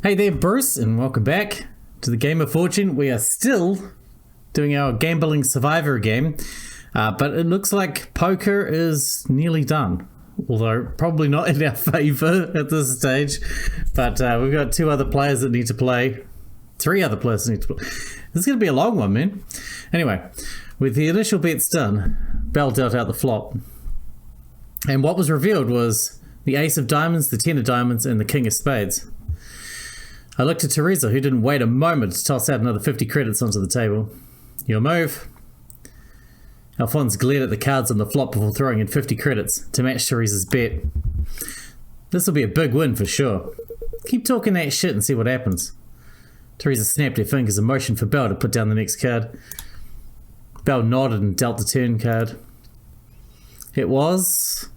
Hey there, Bruce, and welcome back to the Game of Fortune. We are still doing our gambling survivor game, but it looks like poker is nearly done. Although probably not in our favor at this stage, but we've got two other players that need to play. Three other players that need to play. This is going to be a long one, man. Anyway, with the initial bets done, Bell dealt out the flop. And what was revealed was the ace of diamonds, the 10 of diamonds, and the king of spades. I looked at Teresa, who didn't wait a moment to toss out another 50 credits onto the table. Your move. Alphonse glared at the cards on the flop before throwing in 50 credits to match Teresa's bet. This will be a big win for sure. Keep talking that shit and see what happens. Teresa snapped her fingers and motioned for Bell to put down the next card. Bell nodded and dealt the turn card. It was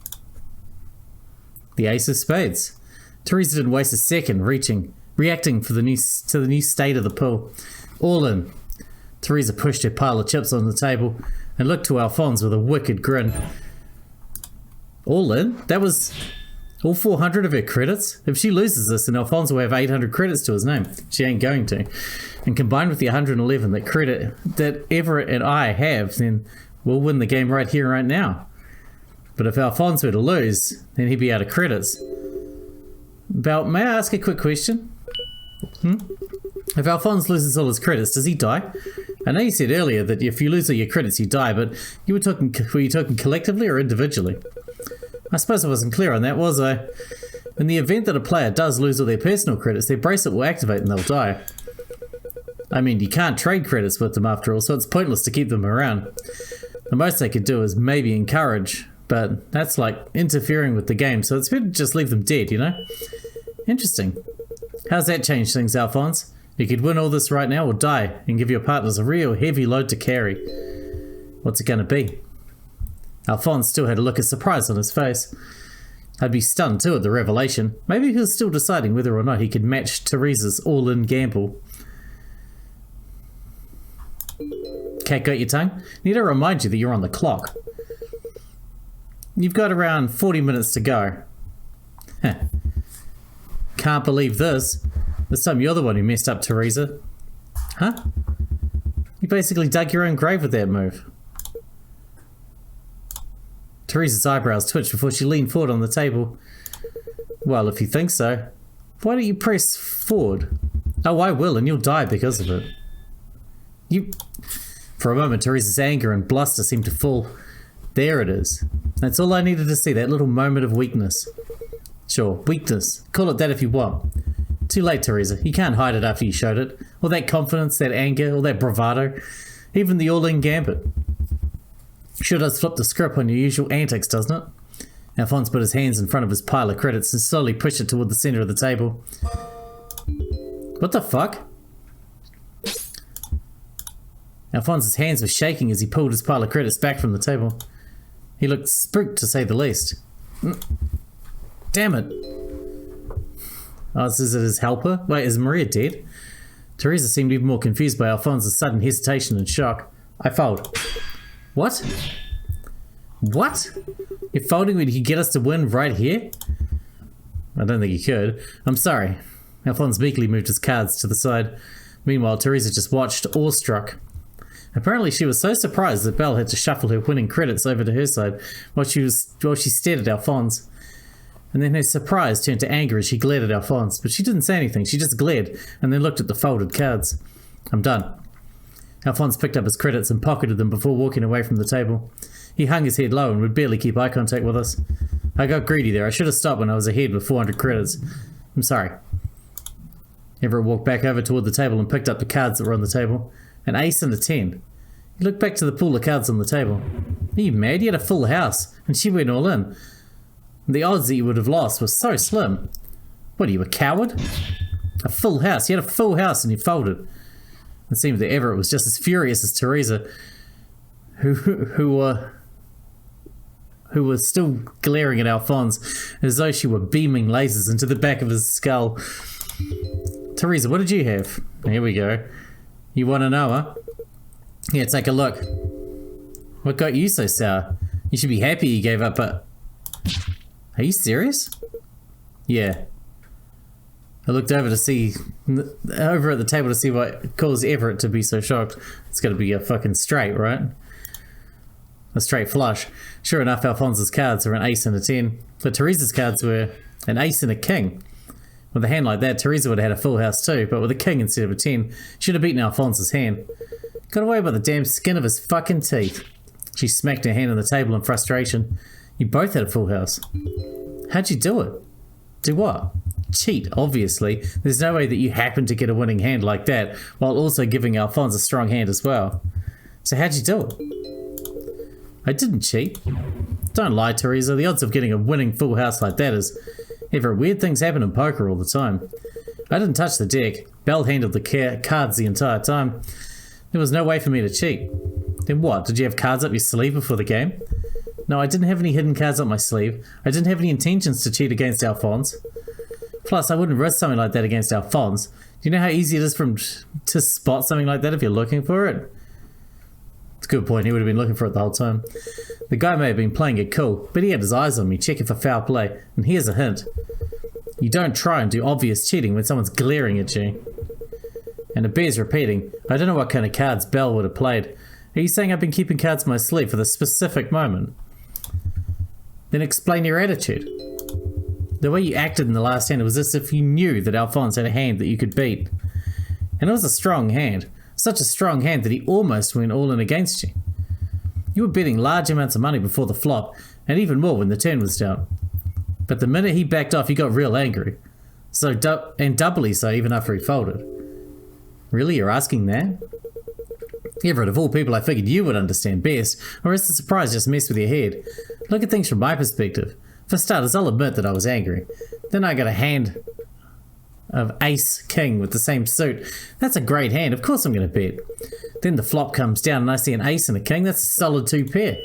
the ace of spades. Teresa didn't waste a second reacting to the new state of the pool. All in. Teresa pushed her pile of chips on the table and looked to Alphonse with a wicked grin. All in? That was all 400 of her credits? If she loses this, then Alphonse will have 800 credits to his name. She ain't going to. And combined with the 111 that Everett and I have, then we'll win the game right here, right now. But if Alphonse were to lose, then he'd be out of credits. Bell, may I ask a quick question? If Alphonse loses all his credits, does he die? I know you said earlier that if you lose all your credits, you die, but were you talking collectively or individually? I suppose I wasn't clear on that, was I? In the event that a player does lose all their personal credits, their bracelet will activate and they'll die. I mean, you can't trade credits with them after all, so it's pointless to keep them around. The most they could do is maybe encourage, but that's like interfering with the game, so it's better to just leave them dead, you know? Interesting. How's that change things, Alphonse? You could win all this right now or die and give your partners a real heavy load to carry. What's it gonna be? Alphonse still had a look of surprise on his face. I'd be stunned too at the revelation. Maybe he was still deciding whether or not he could match Teresa's all-in gamble. Cat got your tongue? Need to remind you that you're on the clock. You've got around 40 minutes to go. Heh. Can't believe this. This time you're the one who messed up, Teresa. Huh? You basically dug your own grave with that move. Teresa's eyebrows twitched before she leaned forward on the table. Well, if you think so, why don't you press forward? Oh, I will, and you'll die because of it. For a moment, Teresa's anger and bluster seemed to fall. There it is. That's all I needed to see, that little moment of weakness. Sure, weakness. Call it that if you want. Too late, Teresa. You can't hide it after you showed it. All that confidence, that anger, all that bravado. Even the all-in gambit. Sure does flip the script on your usual antics, doesn't it? Alphonse put his hands in front of his pile of credits and slowly pushed it toward the center of the table. What the fuck? Alphonse's hands were shaking as he pulled his pile of credits back from the table. He looked spooked, to say the least. Damn it. Oh, is it his helper? Wait, is Maria dead? Teresa seemed even more confused by Alphonse's sudden hesitation and shock. I fold. What? What? You're folding when you could get us to win right here? I don't think you could. I'm sorry. Alphonse meekly moved his cards to the side. Meanwhile, Teresa just watched, awestruck. Apparently she was so surprised that Belle had to shuffle her winning credits over to her side while she stared at Alphonse. And then her surprise turned to anger as she glared at Alphonse, but she didn't say anything, she just glared and then looked at the folded cards. I'm done. Alphonse picked up his credits and pocketed them before walking away from the table. He hung his head low and would barely keep eye contact with us. I got greedy there, I should have stopped when I was ahead with 400 credits. I'm sorry. Everett walked back over toward the table and picked up the cards that were on the table. An ace and a 10. He looked back to the pool of cards on the table. Are you mad? You had a full house, and she went all in. The odds that you would have lost were so slim. What, are you a coward? A full house. You had a full house and you folded. It seemed that Everett was just as furious as Teresa, who was still glaring at Alphonse as though she were beaming lasers into the back of his skull. Teresa, what did you have? Here we go. You want to know, huh? Yeah, take a look. What got you so sour? You should be happy you gave up, but... Are you serious? Yeah. I looked over at the table to see what caused Everett to be so shocked. It's got to be a fucking straight, right? A straight flush. Sure enough, Alphonse's cards were an ace and a 10, but Teresa's cards were an ace and a king. With a hand like that, Teresa would have had a full house too, but with a king instead of a 10, she'd have beaten Alphonse's hand. Got away by the damn skin of his fucking teeth. She smacked her hand on the table in frustration. You both had a full house. How'd you do it? Do what? Cheat, obviously. There's no way that you happen to get a winning hand like that while also giving Alphonse a strong hand as well. So how'd you do it? I didn't cheat. Don't lie, Teresa. The odds of getting a winning full house like that is ever. Weird things happen in poker all the time. I didn't touch the deck. Belle handled the cards the entire time. There was no way for me to cheat. Then what? Did you have cards up your sleeve before the game? No, I didn't have any hidden cards up my sleeve. I didn't have any intentions to cheat against Alphonse. Plus, I wouldn't risk something like that against Alphonse. Do you know how easy it is for him to spot something like that if you're looking for it? It's a good point. He would have been looking for it the whole time. The guy may have been playing it cool, but he had his eyes on me, checking for foul play. And here's a hint. You don't try and do obvious cheating when someone's glaring at you. And it bears repeating. I don't know what kind of cards Belle would have played. Are you saying I've been keeping cards in my sleeve for this specific moment? Then explain your attitude. The way you acted in the last hand was as if you knew that Alphonse had a hand that you could beat. And it was a strong hand. Such a strong hand that he almost went all in against you. You were betting large amounts of money before the flop, and even more when the turn was down. But the minute he backed off, you got real angry. And doubly so even after he folded. Really, you're asking that? Everett, of all people, I figured you would understand best, or is the surprise just mess with your head? Look at things from my perspective. For starters, I'll admit that I was angry. Then I got a hand of ace king with the same suit. That's a great hand, of course I'm going to bet. Then the flop comes down and I see an ace and a king. That's a solid 2 pair.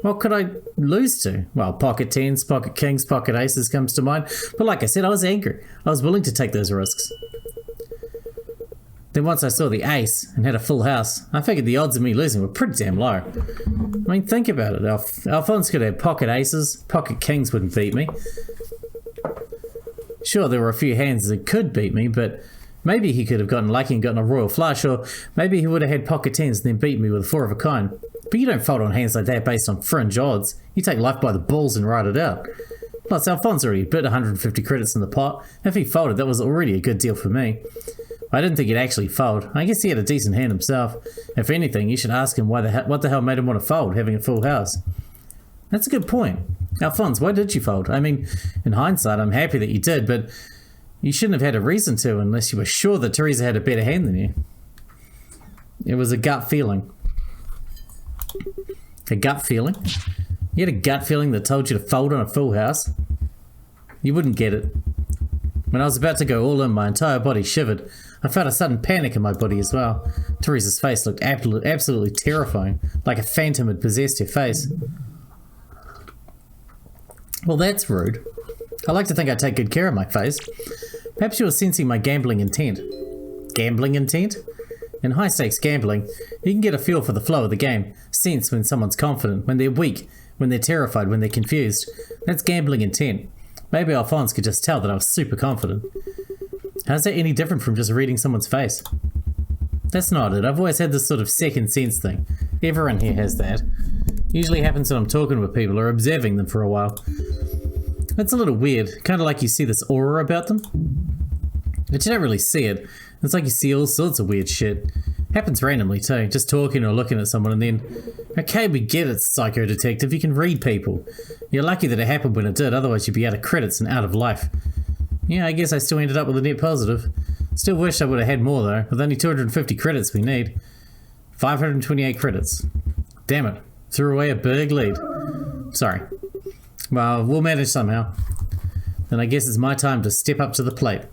What could I lose to? Well, pocket tens, pocket kings, pocket aces comes to mind. But like I said, I was angry. I was willing to take those risks. Then once I saw the ace and had a full house, I figured the odds of me losing were pretty damn low. I mean, think about it. Alphonse could have pocket aces, pocket kings wouldn't beat me. Sure, there were a few hands that could beat me, but maybe he could have gotten lucky and gotten a royal flush, or maybe he would have had pocket tens and then beat me with a 4 of a kind. But you don't fold on hands like that based on fringe odds. You take life by the balls and ride it out. Plus, Alphonse already bid 150 credits in the pot. If he folded, that was already a good deal for me. I didn't think he'd actually fold. I guess he had a decent hand himself. If anything, you should ask him what the hell made him want to fold, having a full house. That's a good point. Alphonse, why did you fold? I mean, in hindsight, I'm happy that you did, but you shouldn't have had a reason to unless you were sure that Teresa had a better hand than you. It was a gut feeling. A gut feeling? You had a gut feeling that told you to fold on a full house? You wouldn't get it. When I was about to go all in, my entire body shivered. I felt a sudden panic in my body as well. Teresa's face looked absolutely terrifying, like a phantom had possessed her face. Well, that's rude. I like to think I take good care of my face. Perhaps you were sensing my gambling intent. Gambling intent? In high-stakes gambling, you can get a feel for the flow of the game. Sense when someone's confident, when they're weak, when they're terrified, when they're confused. That's gambling intent. Maybe Alphonse could just tell that I was super confident. How's that any different from just reading someone's face? That's not it. I've always had this sort of second sense thing. Everyone here has that. Usually happens when I'm talking with people or observing them for a while. It's a little weird, kind of like you see this aura about them. But you don't really see it. It's like you see all sorts of weird shit. Happens randomly too, just talking or looking at someone and then, okay, we get it, psycho detective, you can read people. You're lucky that it happened when it did, otherwise you'd be out of credits and out of life. Yeah, I guess I still ended up with a net positive. Still wish I would have had more though, with only 250 credits we need. 528 credits. Damn it, threw away a big lead. Sorry. Well, we'll manage somehow. Then I guess it's my time to step up to the plate.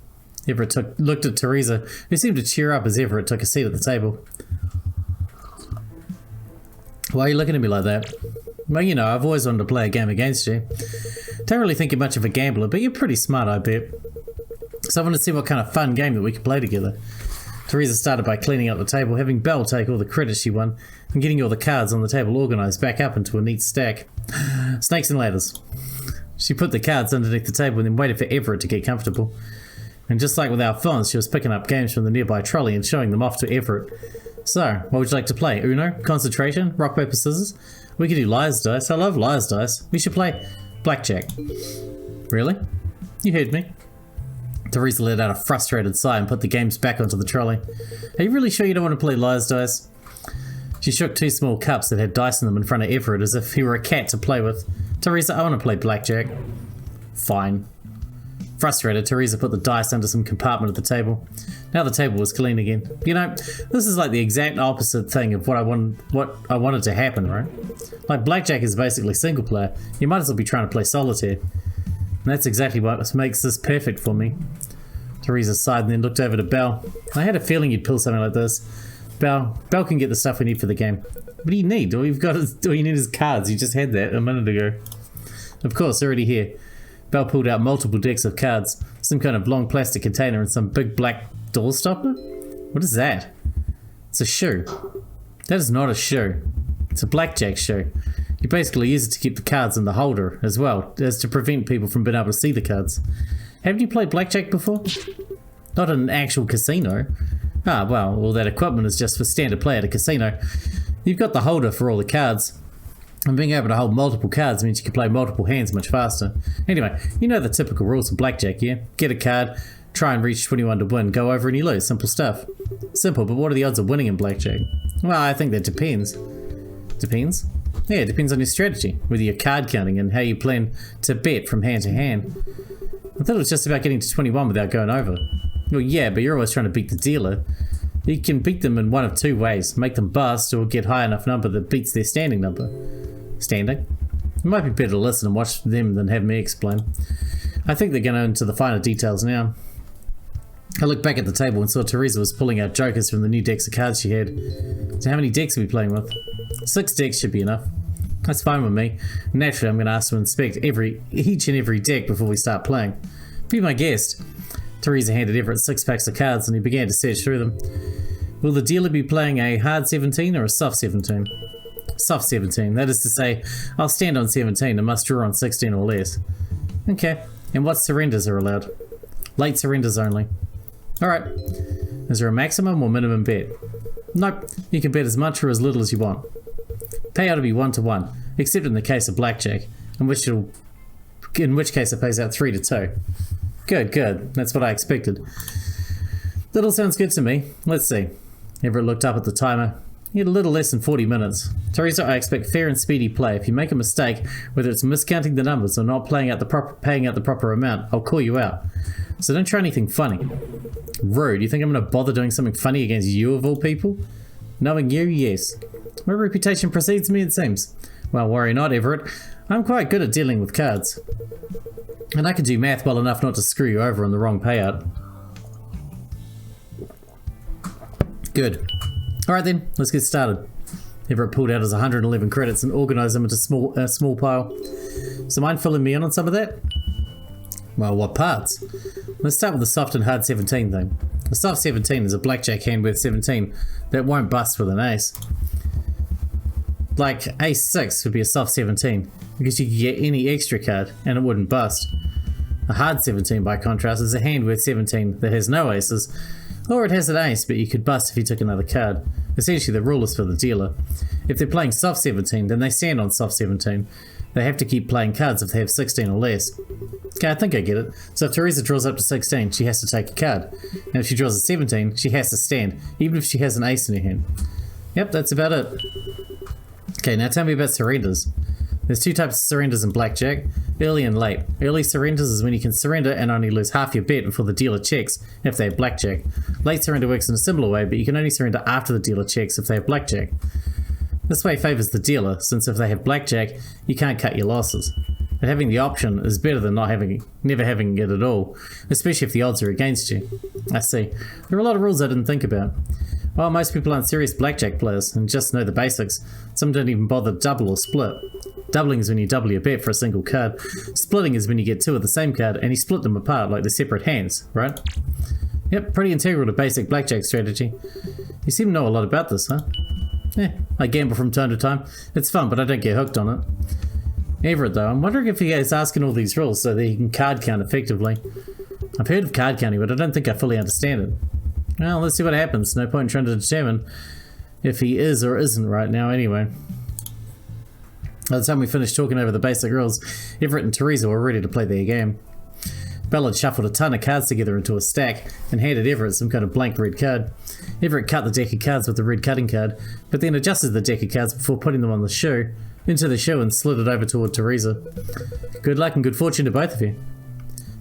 Everett looked at Teresa, who seemed to cheer up as Everett took a seat at the table. Why are you looking at me like that? Well, you know, I've always wanted to play a game against you. Don't really think you're much of a gambler, but you're pretty smart, I bet. So I want to see what kind of fun game that we could play together. Teresa started by cleaning up the table, having Belle take all the credit she won, and getting all the cards on the table organised back up into a neat stack. Snakes and ladders. She put the cards underneath the table and then waited for Everett to get comfortable. And just like with our phones, she was picking up games from the nearby trolley and showing them off to Everett. So, what would you like to play? Uno? Concentration? Rock, paper, scissors? We could do liar's dice. I love liar's dice. We should play Blackjack. Really? You heard me. Teresa let out a frustrated sigh and put the games back onto the trolley. Are you really sure you don't want to play liar's dice? She shook 2 small cups that had dice in them in front of Everett as if he were a cat to play with. Teresa, I want to play Blackjack. Fine. Frustrated, Teresa put the dice under some compartment at the table. Now the table was clean again. You know, this is like the exact opposite thing of what I wanted to happen, right? Like Blackjack is basically single player. You might as well be trying to play solitaire. And that's exactly what makes this perfect for me. Teresa sighed and then looked over to Belle. I had a feeling you'd pull something like this. Belle can get the stuff we need for the game. What do you need? All you need is cards. You just had that a minute ago. Of course, already here. Belle pulled out multiple decks of cards, some kind of long plastic container and some big black door stopper? What is that? It's a shoe. That is not a shoe. It's a blackjack shoe. You basically use it to keep the cards in the holder as well, as to prevent people from being able to see the cards. Haven't you played blackjack before? Not in an actual casino. Ah, well, all that equipment is just for standard play at a casino. You've got the holder for all the cards. And being able to hold multiple cards means you can play multiple hands much faster. Anyway, you know the typical rules of blackjack, yeah? Get a card, try and reach 21 to win, go over and you lose. Simple stuff. Simple, but what are the odds of winning in blackjack? Well, I think that depends. Depends? Yeah, it depends on your strategy, whether you're card counting and how you plan to bet from hand to hand. I thought it was just about getting to 21 without going over. Well, yeah, but you're always trying to beat the dealer. You can beat them in one of 2 ways. Make them bust or get high enough number that beats their standing number. Standing? It might be better to listen and watch them than have me explain. I think they're going into the finer details now. I looked back at the table and saw Teresa was pulling out jokers from the new decks of cards she had. So how many decks are we playing with? 6 decks should be enough. That's fine with me. Naturally, I'm going to ask to inspect each and every deck before we start playing. Be my guest. Teresa handed Everett 6 packs of cards and he began to search through them. Will the dealer be playing a hard 17 or a soft 17? Soft 17, that is to say, I'll stand on 17 and must draw on 16 or less. Okay, and what surrenders are allowed? Late surrenders only. Alright, is there a maximum or minimum bet? Nope, you can bet as much or as little as you want. Payout will be 1 to 1, except in the case of blackjack, in which case it pays out 3 to 2. Good, that's what I expected. That all sounds good to me. Let's see. Everett looked up at the timer. He had a little less than 40 minutes. Teresa, I expect fair and speedy play. If you make a mistake, whether it's miscounting the numbers or not paying out the proper amount, I'll call you out. So don't try anything funny. Rude. You think I'm going to bother doing something funny against you of all people? Knowing you, yes. My reputation precedes me, it seems. Well, worry not, Everett. I'm quite good at dealing with cards. And I can do math well enough not to screw you over on the wrong payout. Good. Alright then, let's get started. Everett pulled out his 111 credits and organised them into a small pile. So mind filling me in on some of that? Well, what parts? Let's start with the soft and hard 17 thing. The soft 17 is a blackjack hand worth 17 that won't bust with an ace. Like ace 6 would be a soft 17 because you could get any extra card and it wouldn't bust. A hard 17 by contrast is a hand worth 17 that has no aces, or it has an ace but you could bust if you took another card. Essentially the rule is for the dealer. If they're playing soft 17 then they stand on soft 17. They have to keep playing cards if they have 16 or less. Okay, I think I get it. So if Teresa draws up to 16, she has to take a card. And if she draws a 17, she has to stand, even if she has an ace in her hand. Yep, that's about it. Okay, now tell me about surrenders. There's 2 types of surrenders in blackjack, early and late. Early surrenders is when you can surrender and only lose half your bet before the dealer checks if they have blackjack. Late surrender works in a similar way, but you can only surrender after the dealer checks if they have blackjack. This way favours the dealer, since if they have blackjack, you can't cut your losses. But having the option is better than never having it at all, especially if the odds are against you. I see. There are a lot of rules I didn't think about. While most people aren't serious blackjack players and just know the basics, some don't even bother double or split. Doubling is when you double your bet for a single card. Splitting is when you get 2 of the same card and you split them apart like they're separate hands, right? Yep, pretty integral to basic blackjack strategy. You seem to know a lot about this, huh? I gamble from time to time. It's fun, but I don't get hooked on it. Everett, though, I'm wondering if he is asking all these rules so that he can card count effectively. I've heard of card counting, but I don't think I fully understand it. Well, let's see what happens. No point in trying to determine if he is or isn't right now anyway. By the time we finished talking over the basic rules, Everett and Teresa were ready to play their game. Bella had shuffled a ton of cards together into a stack and handed Everett some kind of blank red card. Everett cut the deck of cards with the red cutting card, but then adjusted the deck of cards before putting them on the shoe, into the shoe, and slid it over toward Teresa. Good luck and good fortune to both of you.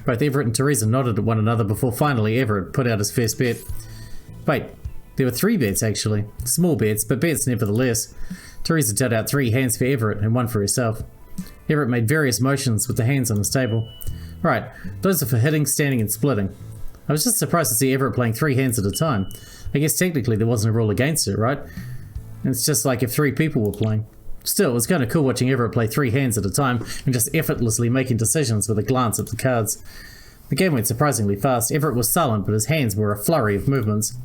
Both Everett and Teresa nodded at one another before finally Everett put out his first bet. Wait, there were 3 bets actually. Small bets, but bets nevertheless. Teresa dealt out 3 hands for Everett and 1 for herself. Everett made various motions with the hands on his table. Right, those are for hitting, standing and splitting. I was just surprised to see Everett playing 3 hands at a time. I guess technically there wasn't a rule against it, right? And it's just like if 3 people were playing. Still, it was kind of cool watching Everett play 3 hands at a time and just effortlessly making decisions with a glance at the cards. The game went surprisingly fast. Everett was silent, but his hands were a flurry of movements.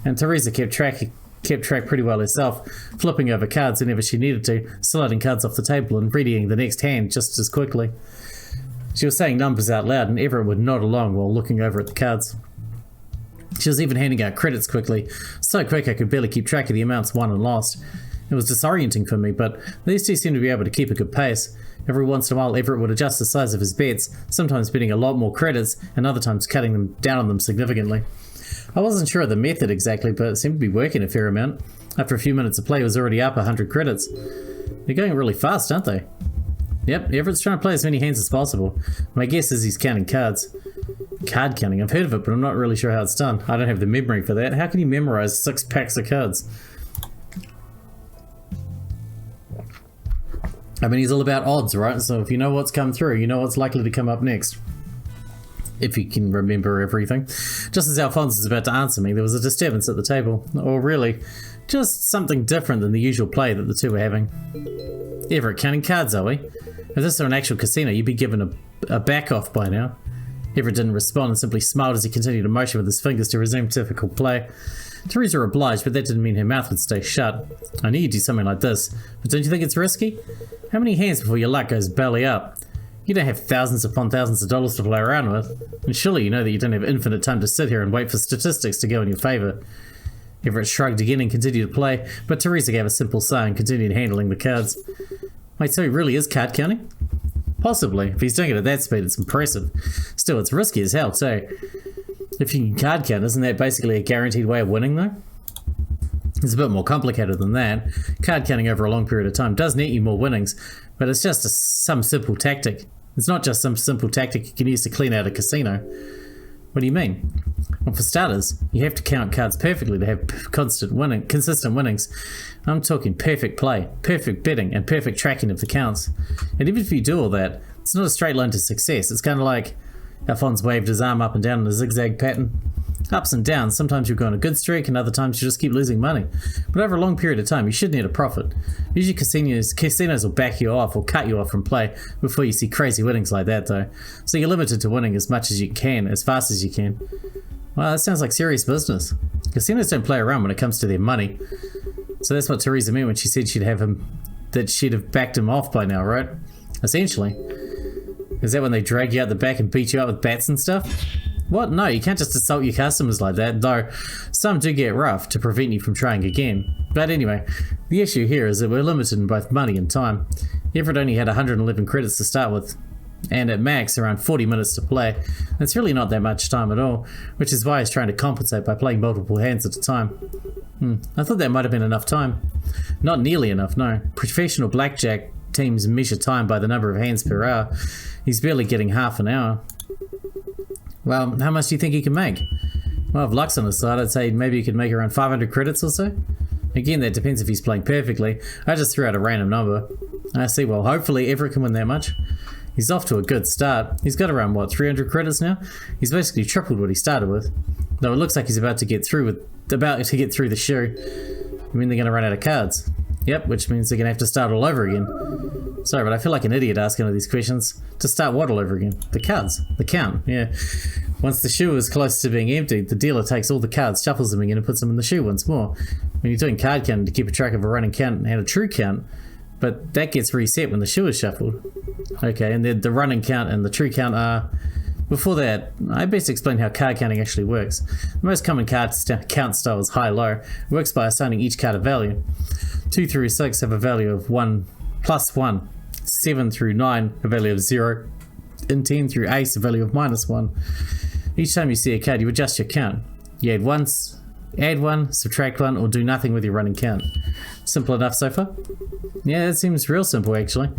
And Teresa kept track pretty well herself, flipping over cards whenever she needed to, sliding cards off the table and readying the next hand just as quickly. She was saying numbers out loud, and Everett would nod along while looking over at the cards. She was even handing out credits quickly, so quick I could barely keep track of the amounts won and lost. It was disorienting for me, but these two seemed to be able to keep a good pace. Every once in a while, Everett would adjust the size of his bets, sometimes betting a lot more credits, and other times cutting them down on them significantly. I wasn't sure of the method exactly, but it seemed to be working a fair amount. After a few minutes of play, he was already up 100 credits. They're going really fast, aren't they? Yep, Everett's trying to play as many hands as possible. My guess is he's counting cards. Card counting, I've heard of it, but I'm not really sure how it's done. I don't have the memory for that. How can you memorize 6 packs of cards? I mean, he's all about odds, right? So if you know what's come through, you know what's likely to come up next. If you can remember everything. Just as Alphonse was about to answer me, there was a disturbance at the table. Or really, just something different than the usual play that the two were having. Everett, counting cards, are we? If this were an actual casino, you'd be given a back-off by now. Everett didn't respond and simply smiled as he continued to motion with his fingers to resume typical play. Teresa obliged, but that didn't mean her mouth would stay shut. I knew you'd do something like this, but don't you think it's risky? How many hands before your luck goes belly up? You don't have thousands upon thousands of dollars to play around with, and surely you know that you don't have infinite time to sit here and wait for statistics to go in your favour. Everett shrugged again and continued to play, but Teresa gave a simple sigh and continued handling the cards. Wait, so he really is card counting? Possibly. If he's doing it at that speed, it's impressive. Still, it's risky as hell too. If you can card count, isn't that basically a guaranteed way of winning though? It's a bit more complicated than that. Card counting over a long period of time does net you more winnings, but it's just some simple tactic. It's not just some simple tactic you can use to clean out a casino. What do you mean? Well, for starters, you have to count cards perfectly to have consistent winnings. I'm talking perfect play, perfect betting, and perfect tracking of the counts. And even if you do all that, it's not a straight line to success. It's kind of like Alphonse waved his arm up and down in a zigzag pattern. Ups and downs, sometimes you'll go on a good streak and other times you just keep losing money. But over a long period of time, you should net a profit. Usually casinos will back you off or cut you off from play before you see crazy winnings like that though. So you're limited to winning as much as you can, as fast as you can. Well, that sounds like serious business. Casinos don't play around when it comes to their money. So that's what Teresa meant when she said she'd have backed him off by now, right? Essentially. Is that when they drag you out the back and beat you up with bats and stuff? What? No, you can't just assault your customers like that, though some do get rough to prevent you from trying again. But anyway, the issue here is that we're limited in both money and time. Everett only had 111 credits to start with, and at max around 40 minutes to play. That's really not that much time at all, which is why he's trying to compensate by playing multiple hands at a time. I thought that might have been enough time. Not nearly enough, no. Professional blackjack teams measure time by the number of hands per hour. He's barely getting half an hour. Well, how much do you think he can make? Well, if luck's on his side, I'd say maybe he could make around 500 credits or so. Again, that depends if he's playing perfectly. I just threw out a random number. I see, well, hopefully Everett can win that much. He's off to a good start. He's got around, what, 300 credits now? He's basically tripled what he started with. Though it looks like he's about to get through the shoe. I mean, they're going to run out of cards. Yep, which means they're going to have to start all over again. Sorry, but I feel like an idiot asking all these questions. To start what all over again? The cards. The count, yeah. Once the shoe is close to being emptied, the dealer takes all the cards, shuffles them again, and puts them in the shoe once more. When you're doing card counting to keep a track of a running count and a true count, but that gets reset when the shoe is shuffled. Okay, and then the running count and the true count are Before that, I best explain how card counting actually works. The most common count style is high-low. It works by assigning each card a value. 2 through 6 have a value of 1 plus 1. 7 through 9 a value of 0. And 10 through 8 a value of minus 1. Each time you see a card, you adjust your count. You add one, subtract one, or do nothing with your running count. Simple enough so far? Yeah, that seems real simple actually.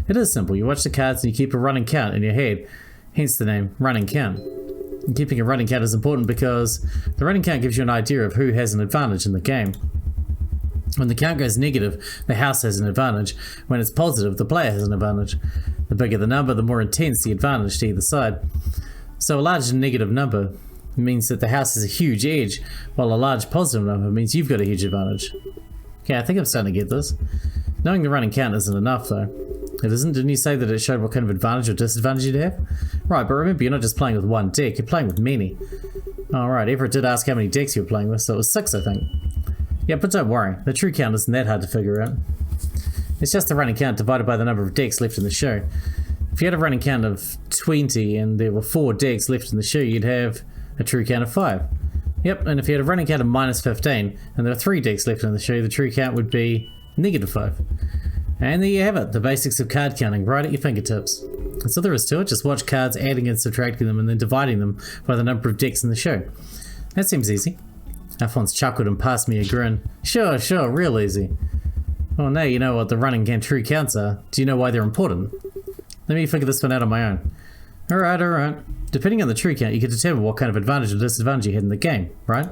It is simple. You watch the cards and you keep a running count in your head, hence the name running count. And keeping a running count is important because the running count gives you an idea of who has an advantage in the game. When the count goes negative, the house has an advantage. When it's positive, the player has an advantage. The bigger the number, the more intense the advantage to either side. So a large negative number means that the house has a huge edge, while a large positive number means you've got a huge advantage. Okay, I think I'm starting to get this. Knowing the running count isn't enough though. It isn't? Didn't you say that it showed what kind of advantage or disadvantage you'd have? Right, but remember, you're not just playing with one deck, you're playing with many. Alright, Everett did ask how many decks you were playing with, so it was 6 I think. Yeah, but don't worry, the true count isn't that hard to figure out. It's just the running count divided by the number of decks left in the show. If you had a running count of 20 and there were 4 decks left in the show, you'd have a true count of 5. Yep, and if you had a running count of minus 15 and there were 3 decks left in the show, the true count would be negative 5. And there you have it, the basics of card counting right at your fingertips. That's all there is to it, just watch cards, adding and subtracting them and then dividing them by the number of decks in the show. That seems easy. Alphonse chuckled and passed me a grin. Sure, real easy. Well, now you know what the running and true counts are. Do you know why they're important? Let me figure this one out on my own. Alright. Depending on the true count, you can determine what kind of advantage or disadvantage you had in the game, right?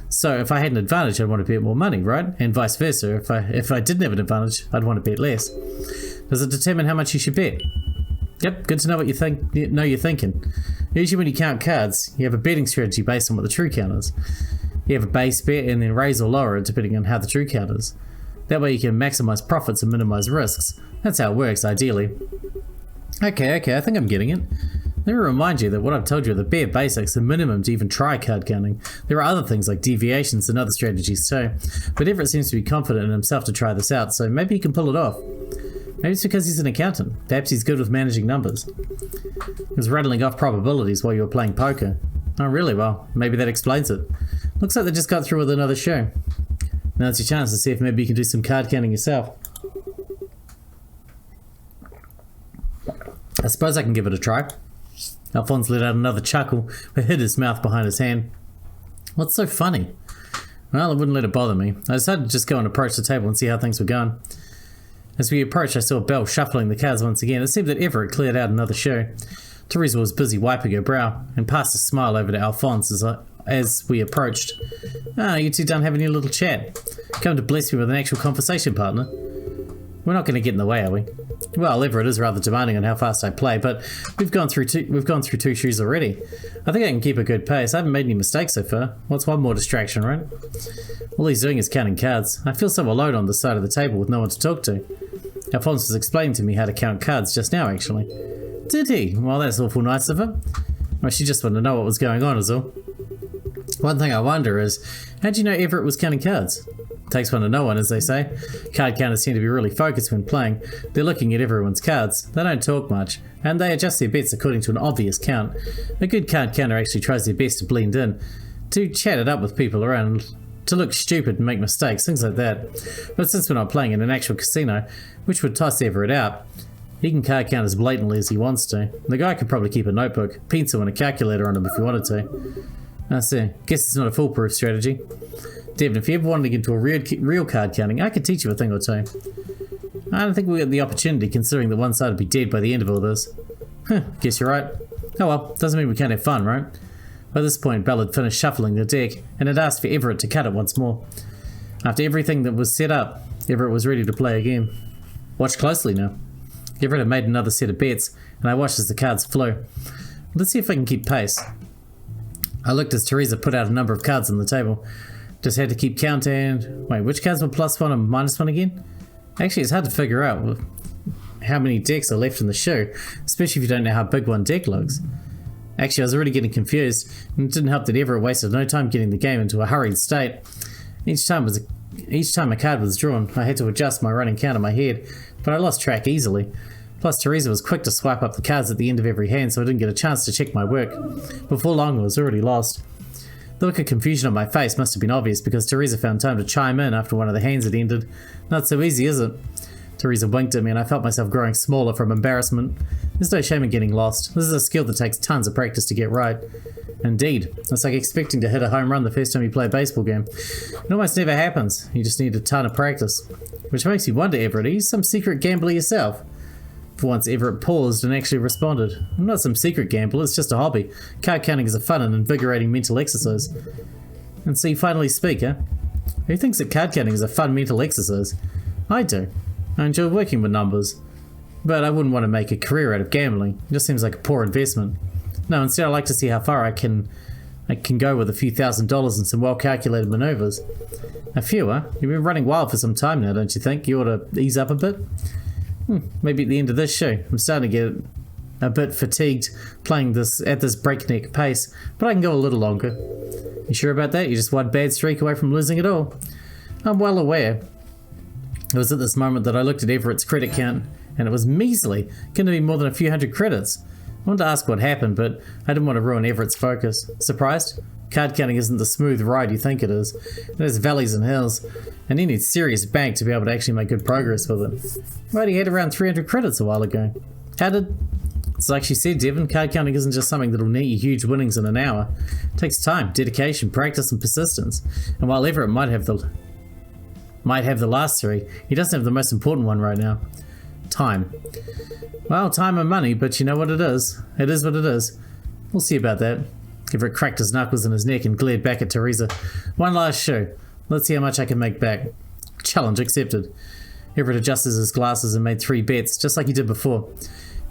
So if I had an advantage, I'd want to bet more money, right? And vice versa. If I didn't have an advantage, I'd want to bet less. Does it determine how much you should bet? Yep, good to know what you're thinking. Usually when you count cards, you have a betting strategy based on what the true count is. You have a base bet and then raise or lower it depending on how the true count is. That way you can maximize profits and minimize risks. That's how it works, ideally. Okay, I think I'm getting it. Let me remind you that what I've told you are the bare basics, the minimum to even try card counting. There are other things like deviations and other strategies too, but Everett seems to be confident in himself to try this out, so maybe he can pull it off. Maybe it's because he's an accountant. Perhaps he's good with managing numbers. He was rattling off probabilities while you were playing poker. Oh really? Well, maybe that explains it. Looks like they just got through with another show. Now it's your chance to see if maybe you can do some card counting yourself. I suppose I can give it a try. Alphonse let out another chuckle, but hid his mouth behind his hand. What's so funny? Well, I wouldn't let it bother me. I decided to just go and approach the table and see how things were going. As we approached, I saw Belle shuffling the cards once again. It seemed that Everett cleared out another show. Teresa was busy wiping her brow and passed a smile over to Alphonse as we approached. You two done having your little chat. Come to bless me with an actual conversation partner. We're not going to get in the way, are we? Well, Everett is rather demanding on how fast I play, but we've gone through 2 shoes already. I think I can keep a good pace. I haven't made any mistakes so far. What's one more distraction, right? All he's doing is counting cards. I feel so alone on the side of the table with no one to talk to. Alphonse was explaining to me how to count cards just now, actually. Did he? Well, that's awful nice of him. Well, she just wanted to know what was going on is all. One thing I wonder is, how do you know Everett was counting cards? Takes one to know one, as they say. Card counters seem to be really focused when playing. They're looking at everyone's cards. They don't talk much, and they adjust their bets according to an obvious count. A good card counter actually tries their best to blend in, to chat it up with people around, to look stupid and make mistakes, things like that. But since we're not playing in an actual casino, which would toss Everett out, he can card count as blatantly as he wants to. The guy could probably keep a notebook, pencil and a calculator on him if he wanted to. I see. Guess it's not a foolproof strategy. Devon, if you ever wanted to get into a real card counting, I could teach you a thing or two. I don't think we got the opportunity, considering that one side would be dead by the end of all this. Guess you're right. Oh well, doesn't mean we can't have fun, right? By this point, Belle had finished shuffling the deck, and had asked for Everett to cut it once more. After everything that was set up, Everett was ready to play again. Watch closely now. Everett had made another set of bets, and I watched as the cards flew. Let's see if I can keep pace. I looked as Teresa put out a number of cards on the table. Just had to keep counting. Wait, which cards were +1 and -1 again? Actually, it's hard to figure out how many decks are left in the show, especially if you don't know how big one deck looks. Actually, I was already getting confused, and it didn't help that Everett wasted no time getting the game into a hurried state. Each time a card was drawn, I had to adjust my running count in my head, but I lost track easily. Plus, Teresa was quick to swipe up the cards at the end of every hand, so I didn't get a chance to check my work. Before long, I was already lost. The look of confusion on my face must have been obvious because Teresa found time to chime in after one of the hands had ended. Not so easy, is it? Teresa winked at me and I felt myself growing smaller from embarrassment. There's no shame in getting lost. This is a skill that takes tons of practice to get right. Indeed, it's like expecting to hit a home run the first time you play a baseball game. It almost never happens. You just need a ton of practice. Which makes you wonder, Everett, are you some secret gambler yourself? For once, Everett paused and actually responded. I'm not some secret gambler, it's just a hobby. Card counting is a fun and invigorating mental exercise. And so you finally speak, huh? Who thinks that card counting is a fun mental exercise? I do. I enjoy working with numbers. But I wouldn't want to make a career out of gambling. It just seems like a poor investment. No, instead I like to see how far I can go with a few $1,000s and some well-calculated maneuvers. A few, huh? You've been running wild for some time now, don't you think? You ought to ease up a bit? Maybe at the end of this show. I'm starting to get a bit fatigued playing this at this breakneck pace, but I can go a little longer. You sure about that? You're just one bad streak away from losing it all. I'm well aware. It was at this moment that I looked at Everett's credit count, and it was measly. Couldn't be more than a few hundred credits. I wanted to ask what happened, but I didn't want to ruin Everett's focus. Surprised? Card counting isn't the smooth ride you think it is. It has valleys and hills, and you need serious bank to be able to actually make good progress with it. Right, he had around 300 credits a while ago. How did... It's like she said, Devon, card counting isn't just something that'll net you huge winnings in an hour. It takes time, dedication, practice, and persistence. And while Everett might have the last three, he doesn't have the most important one right now. Time. Well, time and money, but you know what it is. It is what it is. We'll see about that. Everett cracked his knuckles in his neck and glared back at Teresa. One last show. Let's see how much I can make back. Challenge accepted. Everett adjusted his glasses and made 3 bets, just like he did before.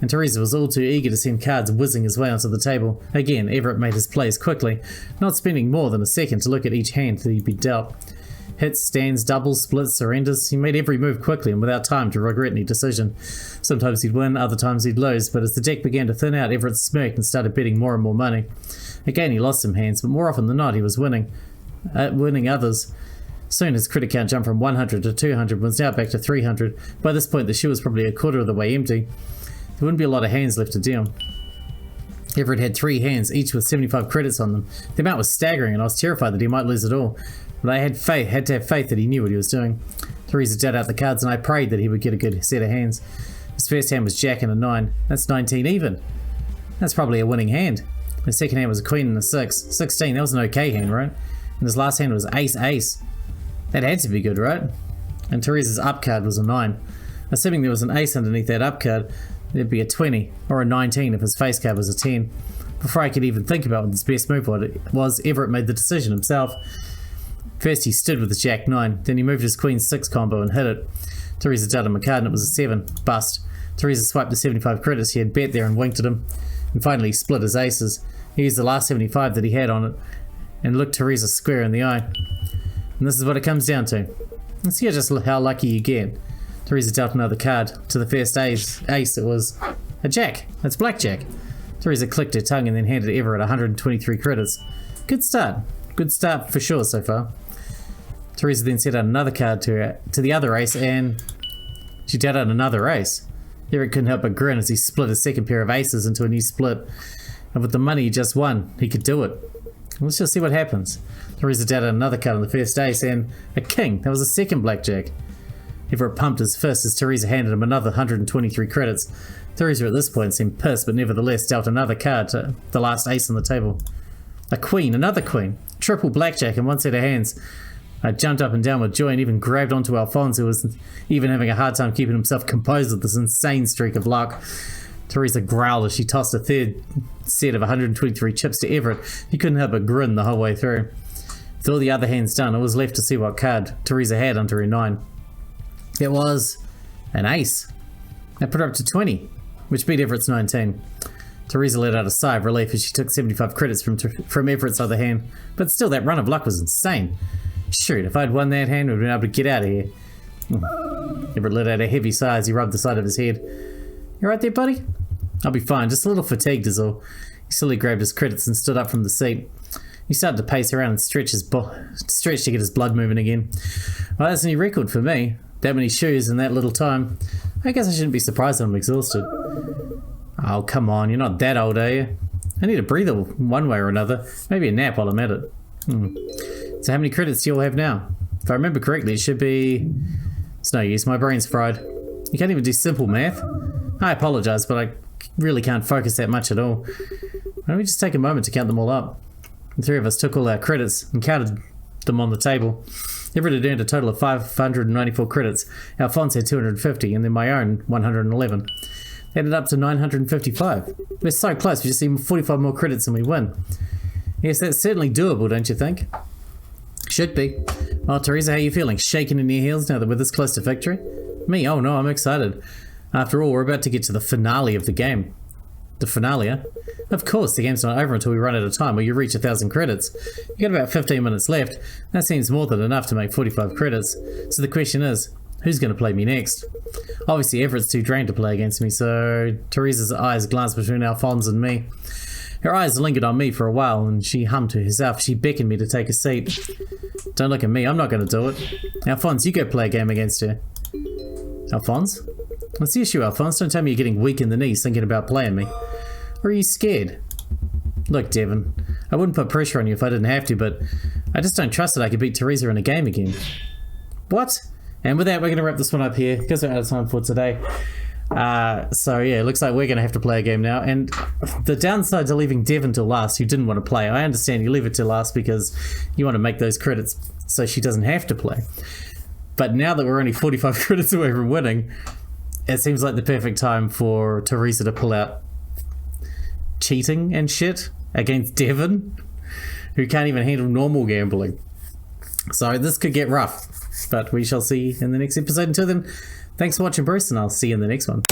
And Teresa was all too eager to send cards whizzing his way onto the table. Again, Everett made his plays quickly, not spending more than a second to look at each hand that he'd been dealt. Hits, stands, doubles, splits, surrenders. He made every move quickly and without time to regret any decision. Sometimes he'd win, other times he'd lose, but as the deck began to thin out, Everett smirked and started betting more and more money. Again, he lost some hands, but more often than not, he was winning others. Soon his credit count jumped from 100 to 200 and was now back to 300. By this point, the shoe was probably a quarter of the way empty. There wouldn't be a lot of hands left to deal. Everett had 3 hands, each with 75 credits on them. The amount was staggering, and I was terrified that he might lose it all. But I had to have faith that he knew what he was doing. Teresa dealt out the cards, and I prayed that he would get a good set of hands. His first hand was Jack and a 9. That's 19 even. That's probably a winning hand. His second hand was a Queen and a 6. 16, that was an okay hand, right? And his last hand was Ace. That had to be good, right? And Teresa's up card was a 9. Assuming there was an ace underneath that up card, there'd be a 20, or a 19 if his face card was a 10. Before I could even think about what his best move was, Everett made the decision himself. First he stood with his Jack 9, then he moved his Queen 6 combo and hit it. Teresa dealt him a card and it was a 7. Bust. Teresa swiped the 75 credits he had bet there and winked at him. And finally he split his aces. He used the last 75 that he had on it and looked Teresa square in the eye. And this is what it comes down to. Let's see just how lucky you get. Teresa dealt another card. To the first ace it was a Jack. That's Blackjack. Teresa clicked her tongue and then handed Everett 123 credits. Good start. Good start for sure so far. Teresa then set out another card to the other ace and she dealt out another ace. Everett couldn't help but grin as he split his second pair of aces into a new split. And with the money he just won, he could do it. Let's just see what happens. Teresa dealt out another card on the first ace and a king. That was a second Blackjack. Everett pumped his fist as Teresa handed him another 123 credits. Teresa at this point seemed pissed, but nevertheless dealt another card to the last ace on the table. A queen, another queen. Triple Blackjack in one set of hands. I jumped up and down with joy and even grabbed onto Alphonse, who was even having a hard time keeping himself composed with this insane streak of luck. Teresa growled as she tossed a third set of 123 chips to Everett. He couldn't help but grin the whole way through. With all the other hands done, it was left to see what card Teresa had under her 9. It was an ace. That put her up to 20, which beat Everett's 19. Teresa let out a sigh of relief as she took 75 credits from Everett's other hand, but still that run of luck was insane. Shoot, if I'd won that hand, we'd been able to get out of here. Everett let out a heavy sigh as he rubbed the side of his head. You right there, buddy? I'll be fine, just a little fatigued is all. He slowly grabbed his credits and stood up from the seat. He started to pace around and stretch to get his blood moving again. Well, that's a new record for me. That many shoes in that little time. I guess I shouldn't be surprised that I'm exhausted. Oh, come on, you're not that old, are you? I need a breather one way or another. Maybe a nap while I'm at it. So how many credits do you all have now? If I remember correctly, it should be... It's no use, my brain's fried. You can't even do simple math. I apologize, but I really can't focus that much at all. Why don't we just take a moment to count them all up? The three of us took all our credits and counted them on the table. Everett had earned a total of 594 credits. Alphonse had 250, and then my own 111. They added up to 955. We're so close, we just need 45 more credits and we win. Yes, that's certainly doable, don't you think? Should be. Well, Teresa, how are you feeling? Shaking in your heels now that we're this close to victory? Me? Oh no, I'm excited. After all, we're about to get to the finale of the game. The finale, huh? Of course, the game's not over until we run out of time or you reach 1,000 credits. You got about 15 minutes left. That seems more than enough to make 45 credits. So the question is, who's going to play me next? Obviously, Everett's too drained to play against me, so Teresa's eyes glanced between Alphonse and me. Her eyes lingered on me for a while, and she hummed to herself. She beckoned me to take a seat. Don't look at me, I'm not going to do it. Alphonse, you go play a game against her. Alphonse? What's the issue, Alphonse? Don't tell me you're getting weak in the knees thinking about playing me. Or are you scared? Look, Devon, I wouldn't put pressure on you if I didn't have to, but I just don't trust that I could beat Teresa in a game again. What? And with that, we're going to wrap this one up here because we're out of time for today. So yeah, it looks like we're going to have to play a game now. And the downside to leaving Devon till last, who didn't want to play, I understand you leave it till last because you want to make those credits so she doesn't have to play. But now that we're only 45 credits away from winning, it seems like the perfect time for Teresa to pull out cheating and shit against Devon, who can't even handle normal gambling. So this could get rough, but we shall see in the next episode. Until then, thanks for watching, Bruce, and I'll see you in the next one.